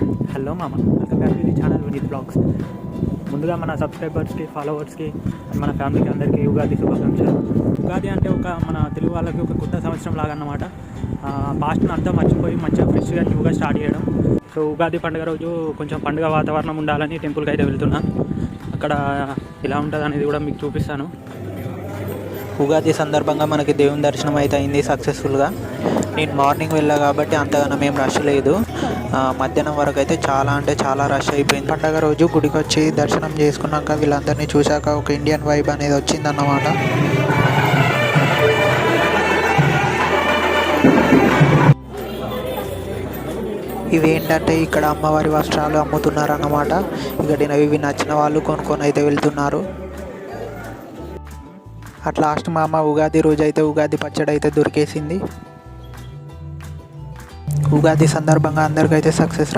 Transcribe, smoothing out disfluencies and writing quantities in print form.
Hello మామ, welcome back to the channel Vineeth blogs. ముందుగా మన సబ్స్క్రైబర్స్కి, ఫాలోవర్స్కి అండ్ మన ఫ్యామిలీకి అందరికీ ఉగాది శుభాకాంక్షలు. ఉగాది అంటే మన తెలుగు వాళ్ళకి ఒక కొత్త సంవత్సరం లాగా అన్నమాట. పాస్ట్ని అంతా మర్చిపోయి మంచిగా ఫ్రెష్గా న్యూగా స్టార్ట్ చేయడం. సో ఉగాది పండుగ రోజు కొంచెం పండుగ వాతావరణం ఉండాలని టెంపుల్కి అయితే వెళ్తున్నా. అక్కడ ఎలా ఉంటుంది అనేది కూడా మీకు చూపిస్తాను. ఉగాది సందర్భంగా మనకి దేవుని దర్శనం అయితే అయింది సక్సెస్ఫుల్గా. నేను మార్నింగ్ వెళ్ళా కాబట్టి అంతగానో ఏం రష్ లేదు. మధ్యాహ్నం వరకు అయితే చాలా రష్ అయిపోయింది. పండగ రోజు గుడికి వచ్చి దర్శనం చేసుకున్నాక వీళ్ళందరినీ చూశాక ఒక ఇండియన్ వైబ్ అనేది వచ్చిందన్నమాట. ఇవేంటంటే ఇక్కడ అమ్మవారి వస్త్రాలు అమ్ముతున్నారు అన్నమాట. ఇక్కడ ఇవి నచ్చిన వాళ్ళు కొనుక్కొని అయితే వెళ్తున్నారు. అట్ లాస్ట్ మా అమ్మ ఉగాది రోజు అయితే ఉగాది పచ్చడి అయితే దొరికేసింది. ఉగాది సందర్భంగా అందరికైతే సక్సెస్